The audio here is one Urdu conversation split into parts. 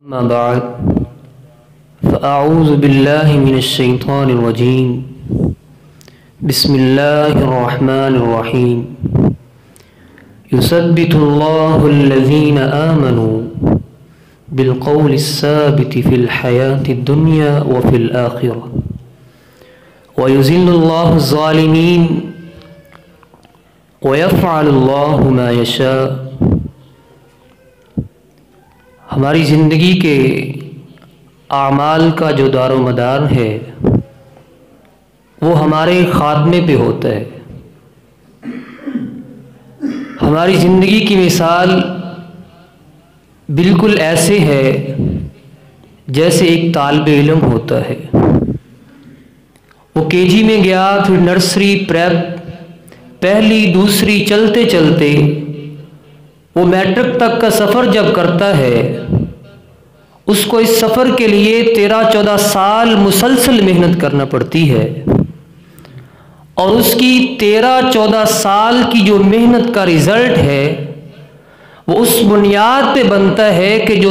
أما بعد فأعوذ بالله من الشيطان الرجيم بسم الله الرحمن الرحيم يثبت الله الذين آمنوا بالقول الثابت في الحياة الدنيا وفي الآخرة ويذل الله الظالمين ويفعل الله ما يشاء۔ ہماری زندگی کے اعمال کا جو دار و مدار ہے وہ ہمارے خاتمے پہ ہوتا ہے۔ ہماری زندگی کی مثال بالکل ایسے ہے جیسے ایک طالب علم ہوتا ہے۔ وہ کے جی میں گیا، پھر نرسری، پریپ، پہلی دوسری، چلتے چلتے وہ میٹرک تک کا سفر جب کرتا ہے، اس کو اس سفر کے لیے 13-14 سال مسلسل محنت کرنا پڑتی ہے، اور اس کی 13-14 سال کی جو محنت کا رزلٹ ہے وہ اس بنیاد پہ بنتا ہے کہ جو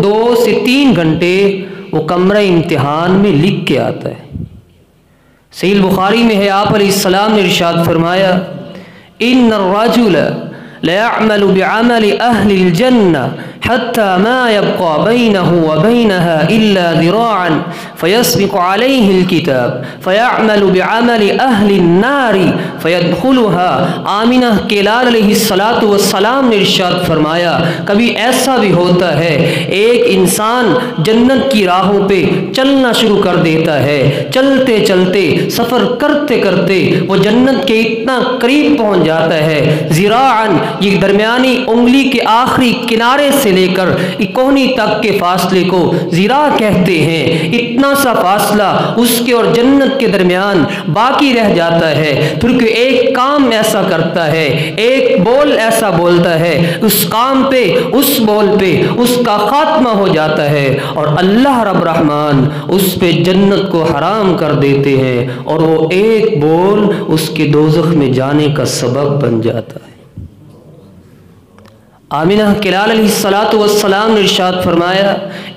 2 سے 3 گھنٹے وہ کمرہ امتحان میں لکھ کے آتا ہے۔ صحیح بخاری میں ہے، آپ علیہ السلام نے ارشاد فرمایا، ان الرجل ليعمل بعمل أهل الجنة حتى ما يبقى بينه وبينها إلا ذراعا فيسبق عليه الكتاب فيعمل بعمل أهل النار فيدخلها۔ آمنہ کلال علیہ السلام نے ارشاد فرمایا، کبھی ایسا بھی ہوتا ہے ایک انسان جنت کی راہوں پہ چلنا شروع کر دیتا ہے، چلتے چلتے سفر کرتے کرتے وہ جنت کے اتنا قریب پہنچ جاتا ہے، ذراعاً یہ درمیانی انگلی کے آخری کنارے سے لے کر کونی تک کے فاصلے کو ذراع کہتے ہیں۔ اتنا سا فاصلہ اس کے اور جنت کے درمیان باقی رہ جاتا ہے، پھر کہ ایک کام ایسا کرتا ہے، ایک بول ایسا بولتا ہے، اس کام پہ، اس بول پہ اس کا خاتمہ ہو جاتا ہے، اور اللہ رب رحمان اس پہ جنت کو حرام کر دیتے ہیں، اور وہ ایک بول اس کے دوزخ میں جانے کا سبب بن جاتا ہے۔ آمنہ کلال علیہ السلام نے ارشاد فرمایا،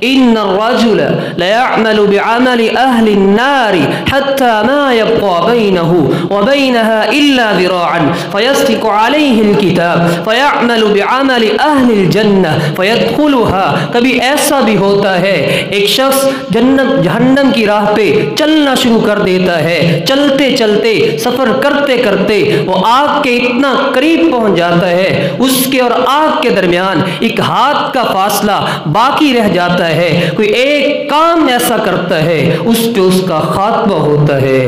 ان الرجل ليعمل بعمل اہل النار حتى ما يبقى بينه وبينها الا ذراعا فيسبق عليه الكتاب فيعمل بعمل اہل الجنہ فيدخلها۔ کبھی ایسا بھی ہوتا ہے ایک شخص جنت جہنم کی راہ پہ چلنا شروع کر دیتا ہے، چلتے چلتے سفر کرتے کرتے وہ آگ کے اتنا قریب پہنچ جاتا ہے، اس کے اور آگ کے درمیان ایک ہاتھ کا فاصلہ باقی رہ جاتا ہے، کوئی ایک کام ایسا کرتا ہے اس پہ اس کا خاتمہ ہوتا ہے۔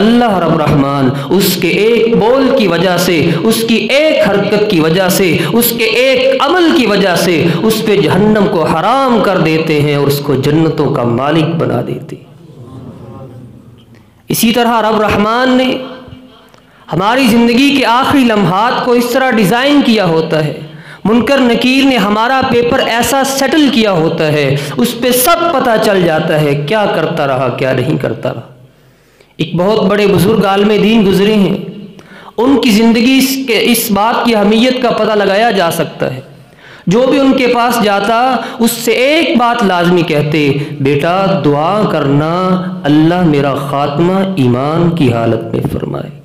اللہ رب رحمان اس کے ایک بول کی وجہ سے، اس کی ایک حرکت کی وجہ سے، اس کے ایک عمل کی وجہ سے اس پہ جہنم کو حرام کر دیتے ہیں اور اس کو جنتوں کا مالک بنا دیتے ہیں۔ اسی طرح رب رحمان نے ہماری زندگی کے آخری لمحات کو اس طرح ڈیزائن کیا ہوتا ہے، منکر نکیر نے ہمارا پیپر ایسا سیٹل کیا ہوتا ہے، اس پہ سب پتہ چل جاتا ہے کیا کرتا رہا کیا نہیں کرتا رہا۔ ایک بہت بڑے بزرگ عالم دین گزرے ہیں، ان کی زندگی کے اس بات کی اہمیت کا پتہ لگایا جا سکتا ہے۔ جو بھی ان کے پاس جاتا اس سے ایک بات لازمی کہتے، بیٹا دعا کرنا اللہ میرا خاتمہ ایمان کی حالت میں فرمائے۔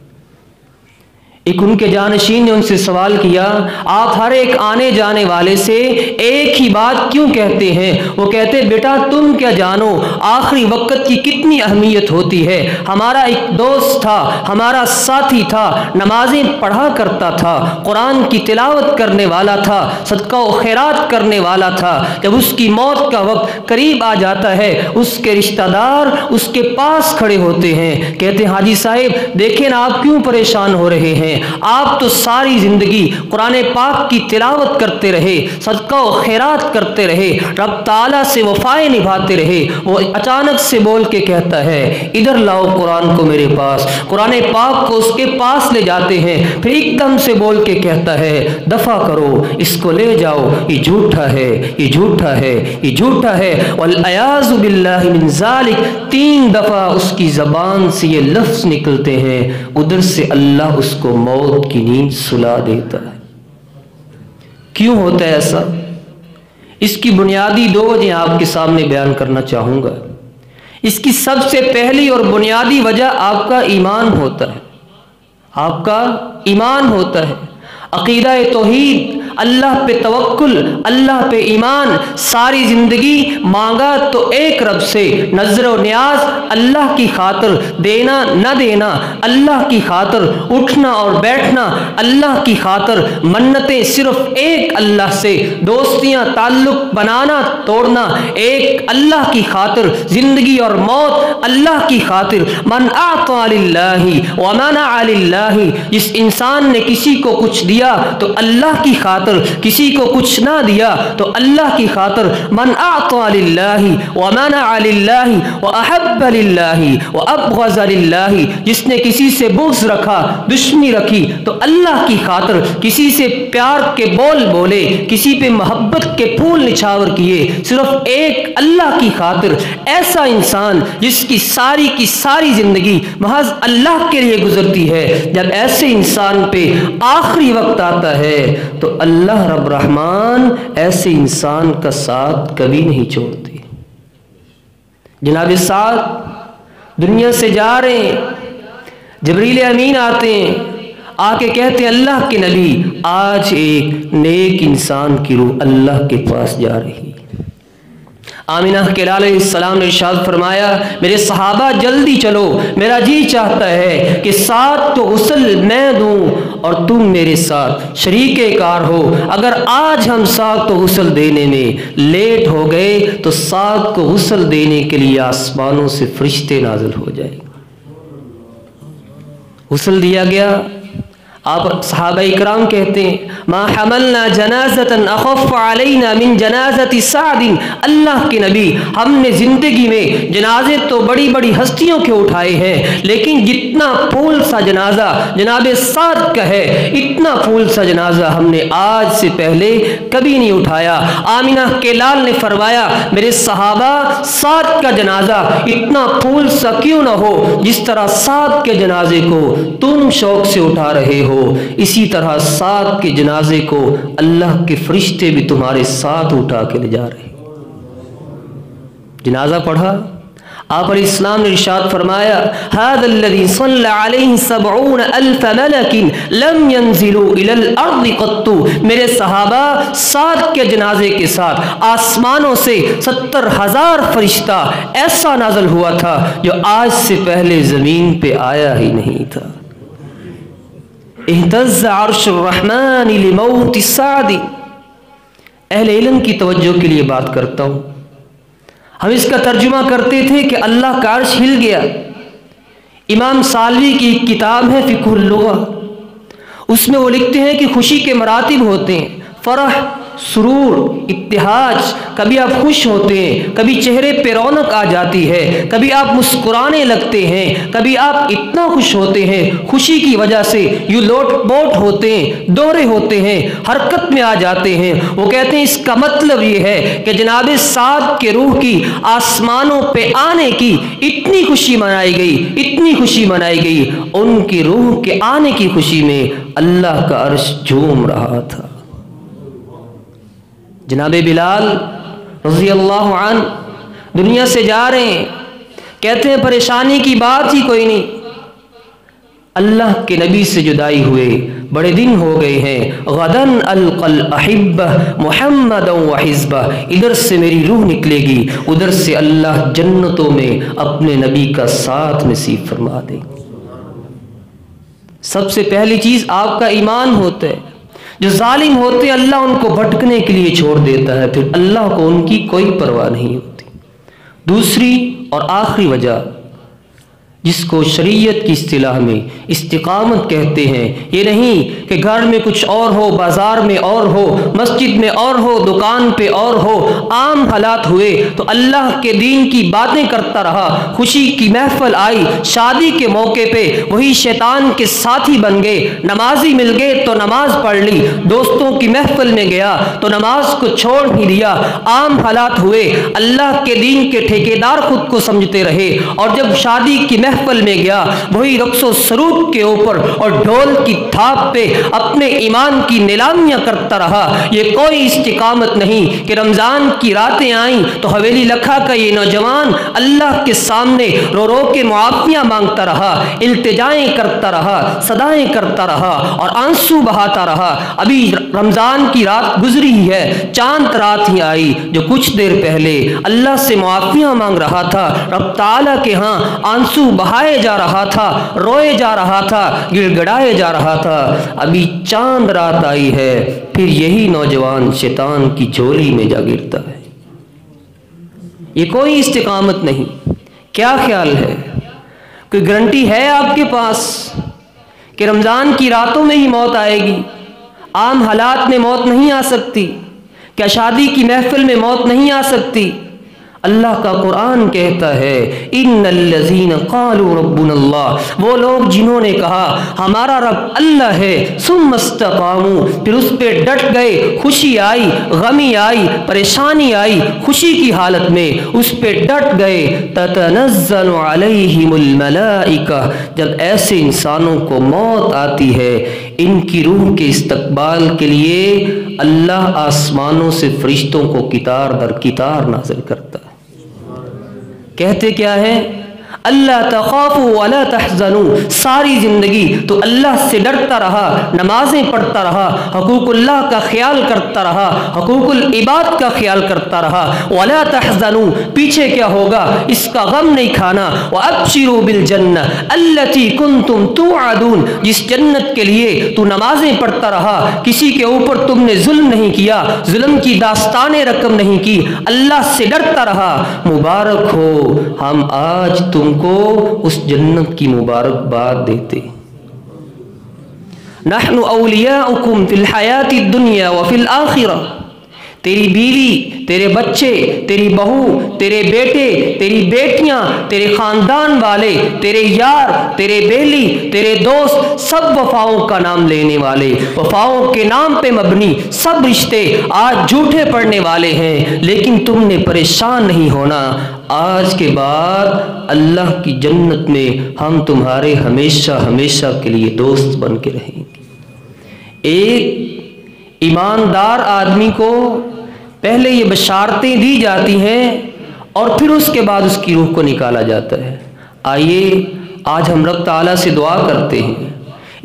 ایک ان کے جانشین نے ان سے سوال کیا، آپ ہر ایک آنے جانے والے سے ایک ہی بات کیوں کہتے ہیں؟ وہ کہتے، بیٹا تم کیا جانو آخری وقت کی کتنی اہمیت ہوتی ہے۔ ہمارا ایک دوست تھا، ہمارا ساتھی تھا، نمازیں پڑھا کرتا تھا، قرآن کی تلاوت کرنے والا تھا، صدقہ و خیرات کرنے والا تھا، جب اس کی موت کا وقت قریب آ جاتا ہے اس کے رشتہ دار اس کے پاس کھڑے ہوتے ہیں، کہتے ہیں حاجی صاحب دیکھیں نا آپ کیوں پریشان ہو رہے ہیں، آپ تو ساری زندگی قرآن پاک کی تلاوت کرتے رہے، صدقہ و خیرات کرتے رہے، رب تعالیٰ سے وفائیں نبھاتے رہے۔ وہ اچانک سے بول کے کہتا ہے، ادھر لاؤ قرآن کو میرے پاس، قرآن پاک کو اس کے پاس لے جاتے ہیں، پھر ایک دم سے بول کے کہتا ہے، دفع کرو اس کو لے جاؤ، یہ جھوٹا ہے، یہ جھوٹا ہے، یہ جھوٹا ہے، والعیاذ باللہ من ذالک۔ 3 دفعہ اس کی زبان سے یہ لفظ نکلتے ہیں، ادھر سے اللہ اس کو موت کی نیند سلا دیتا ہے۔ کیوں ہوتا ہے ایسا؟ اس کی بنیادی 2 وجہ آپ کے سامنے بیان کرنا چاہوں گا۔ اس کی سب سے پہلی اور بنیادی وجہ آپ کا ایمان ہوتا ہے، آپ کا ایمان ہوتا ہے، عقیدہ توحید، اللہ پہ توکل، اللہ پہ ایمان۔ ساری زندگی مانگا تو ایک رب سے، نظر و نیاز اللہ کی خاطر، دینا نہ دینا اللہ کی خاطر، اٹھنا اور بیٹھنا اللہ کی خاطر، منتیں صرف ایک اللہ سے، دوستیاں تعلق بنانا توڑنا ایک اللہ کی خاطر، زندگی اور موت اللہ کی خاطر۔ من اعطى للہ ومنع للہ، جس انسان نے کسی کو کچھ دیا تو اللہ کی خاطر، کسی کو کچھ نہ دیا تو اللہ کی خاطر۔ من اعطى للہ ومنع للہ واحب للہ وابغض للہ، جس نے کسی سے بغض رکھا، دشمنی رکھی تو اللہ کی خاطر، کسی سے پیار کے بول بولے، کسی پہ محبت کے پھول نچھاور کیے، صرف ایک اللہ کی خاطر۔ ایسا انسان جس کی ساری زندگی محض اللہ کے لیے گزرتی ہے، جب ایسے انسان پہ آخری وقت آتا ہے تو اللہ رب رحمان ایسے انسان کا ساتھ کبھی نہیں چھوڑتے۔ جناب سعد دنیا سے جا رہے ہیں، جبریل امین آتے ہیں، آ کے کہتے ہیں اللہ کے نبی آج ایک نیک انسان کی روح اللہ کے پاس جا رہی۔ آمینہ کے لال علیہ السلام نے ارشاد فرمایا میرے صحابہ جلدی چلو، میرا جی چاہتا ہے کہ ساتھ تو غسل میں دوں اور تم میرے ساتھ شریک کار ہو۔ اگر آج ہم ساتھ تو غسل دینے میں لیٹ ہو گئے تو ساتھ کو غسل دینے کے لیے آسمانوں سے فرشتے نازل ہو جائیں۔ غسل دیا گیا، آپ صحابہ اکرام کہتے ہیں ما حملنا جنازۃ اخف علینا من جنازۃ سعد، اللہ کے نبی ہم نے زندگی میں جنازے تو بڑی بڑی ہستیوں کے اٹھائے ہیں، لیکن جتنا پھول سا جنازہ جناب سعد کا ہے، اتنا پھول سا جنازہ ہم نے آج سے پہلے کبھی نہیں اٹھایا۔ آمینہ کے لال نے فرمایا میرے صحابہ سعد کا جنازہ اتنا پھول سا کیوں نہ ہو، جس طرح سعد کے جنازے کو تم شوق سے اٹھا رہے ہو، اسی طرح سعد کے جنازے کو اللہ کے فرشتے بھی تمہارے ساتھ اٹھا کے لے جا رہے۔ جنازہ پڑھا، آپ علیہ السلام نے ارشاد فرمایا هذا الذي صلى عليه 70,000 ملك لم ينزلوا الى الارض قط، میرے صحابہ سعد کے جنازے کے ساتھ آسمانوں سے 70,000 فرشتہ ایسا نازل ہوا تھا جو آج سے پہلے زمین پہ آیا ہی نہیں تھا۔ اہتز عرش الرحمن لموت سعد، اہل علم کی توجہ کے لیے بات کرتا ہوں، ہم اس کا ترجمہ کرتے تھے کہ اللہ کا عرش ہل گیا۔ امام سالوی کی ایک کتاب ہے فقہ اللغہ، اس میں وہ لکھتے ہیں کہ خوشی کے مراتب ہوتے ہیں، فرح، سرور، ابتہاج، کبھی آپ خوش ہوتے ہیں، کبھی چہرے پہ رونق آ جاتی ہے، کبھی آپ مسکرانے لگتے ہیں، کبھی آپ اتنا خوش ہوتے ہیں خوشی کی وجہ سے یوں لوٹ پوٹ ہوتے ہیں، دوہرے ہوتے ہیں، حرکت میں آ جاتے ہیں۔ وہ کہتے ہیں اس کا مطلب یہ ہے کہ جناب سعد کے روح کی آسمانوں پہ آنے کی اتنی خوشی منائی گئی، اتنی خوشی منائی گئی، ان کی روح کے آنے کی خوشی میں اللہ کا عرش جھوم رہا تھا۔ جناب بلال رضی اللہ عنہ دنیا سے جا رہے ہیں، کہتے ہیں پریشانی کی بات ہی کوئی نہیں، اللہ کے نبی سے جدائی ہوئے بڑے دن ہو گئے ہیں، غدن القى الاحبہ محمد و حزبہ، ادھر سے میری روح نکلے گی، ادھر سے اللہ جنتوں میں اپنے نبی کا ساتھ نصیب فرما دے۔ سب سے پہلی چیز آپ کا ایمان ہوتا ہے۔ جو ظالم ہوتے ہیں اللہ ان کو بھٹکنے کے لیے چھوڑ دیتا ہے، پھر اللہ کو ان کی کوئی پرواہ نہیں ہوتی۔ دوسری اور آخری وجہ جس کو شریعت کی اصطلاح میں استقامت کہتے ہیں، یہ نہیں کہ گھر میں کچھ اور ہو، بازار میں اور ہو، مسجد میں اور ہو، دکان پہ اور ہو، عام حالات ہوئے تو اللہ کے دین کی باتیں کرتا رہا، خوشی کی محفل آئی، شادی کے موقع پہ وہی شیطان کے ساتھی بن گئے، نمازی مل گئے تو نماز پڑھ لی، دوستوں کی محفل میں گیا تو نماز کو چھوڑ ہی دیا۔ عام حالات ہوئے، اللہ کے دین کے ٹھیکیدار خود کو سمجھتے رہے، اور جب شادی کی محفل محفل میں گیا وہی رقص و سرود کے اوپر اور ڈھول کی تھاپ پہ اپنے ایمان کی نیلامیاں کرتا رہا۔ یہ کوئی استقامت نہیں کہ رمضان کی راتیں آئیں تو حویلی لکھا کا یہ نوجوان اللہ کے سامنے رو رو کے معافیاں مانگتا رہا، التجائیں کرتا رہا، صدائیں کرتا رہا اور آنسو بہاتا رہا۔ ابھی رمضان کی رات گزری ہی ہے، چاند رات ہی آئی جو کچھ دیر پہلے اللہ سے معافیاں مانگ رہا تھا، رب تعالیٰ کے ہاں آنسو بہائے جا رہا تھا، روئے جا رہا تھا، گڑ گڑائے جا رہا تھا۔ ابھی چاند رات آئی ہے، پھر یہی نوجوان شیطان کی جھولی میں جا گرتا ہے۔ یہ کوئی استقامت نہیں۔ کیا خیال ہے؟ کوئی گارنٹی ہے آپ کے پاس کہ رمضان کی راتوں میں ہی موت آئے گی؟ عام حالات میں موت نہیں آ سکتی؟ کیا شادی کی محفل میں موت نہیں آ سکتی؟ اللہ کا قرآن کہتا ہے ان الذین قالوا ربنا اللہ، وہ لوگ جنہوں نے کہا ہمارا رب اللہ ہے، ثم استقاموا، پھر اس پہ ڈٹ گئے، خوشی آئی، غمی آئی، پریشانی آئی، خوشی کی حالت میں اس پہ ڈٹ گئے، تتنزل علیہم الملائکہ، جب ایسے انسانوں کو موت آتی ہے ان کی روح کے استقبال کے لیے اللہ آسمانوں سے فرشتوں کو کتار در کتار نازل کرتا ہے۔ کہتے کیا ہے؟ اللہ تخافوا ولا تحزنوا، ساری زندگی تو اللہ سے ڈرتا رہا، نمازیں پڑھتا رہا، حقوق اللہ کا خیال کرتا رہا، حقوق العباد کا خیال کرتا رہا، ولا تحزنوا، پیچھے کیا ہوگا اس کا غم نہیں کھانا، وابشروا بالجنہ التي كنتم توعدون، جس جنت کے لیے تو نمازیں پڑھتا رہا، کسی کے اوپر تم نے ظلم نہیں کیا، ظلم کی داستانیں رقم نہیں کی، اللہ سے ڈرتا رہا، مبارک ہو ہم آج تم کو اس جنت کی مبارکباد دیتے۔ نحن اولیاؤکم فی الحیات الدنیا وفی الآخرہ، تیری بیوی، تیرے بچے، تیری بہو، تیرے بیٹے، تیری بیٹیاں، تیرے خاندان والے، تیرے یار، تیرے بیلی، تیرے دوست، سب وفاؤں کا نام لینے والے، وفاؤں کے نام پہ مبنی سب رشتے آج جھوٹے پڑنے والے ہیں، لیکن تم نے پریشان نہیں ہونا، آج کے بعد اللہ کی جنت میں ہم تمہارے ہمیشہ ہمیشہ کے لیے دوست بن کے رہیں گے۔ ایک ایماندار آدمی کو پہلے یہ بشارتیں دی جاتی ہیں اور پھر اس کے بعد اس کی روح کو نکالا جاتا ہے۔ آئیے آج ہم رب تعالیٰ سے دعا کرتے ہیں،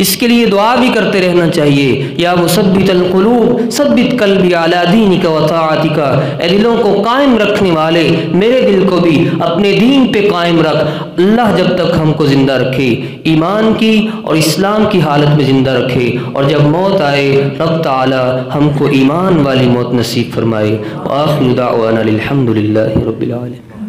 اس کے لیے دعا بھی کرتے رہنا چاہیے، یا مثبت القلوب ثبت قلبی علی دینک و طاعتک، اے دلوں کو قائم رکھنے والے میرے دل کو بھی اپنے دین پہ قائم رکھ۔ اللہ جب تک ہم کو زندہ رکھے، ایمان کی اور اسلام کی حالت میں زندہ رکھے، اور جب موت آئے رب تعالی ہم کو ایمان والی موت نصیب فرمائے۔ وآخر دعوانا الحمد للہ رب العالمین۔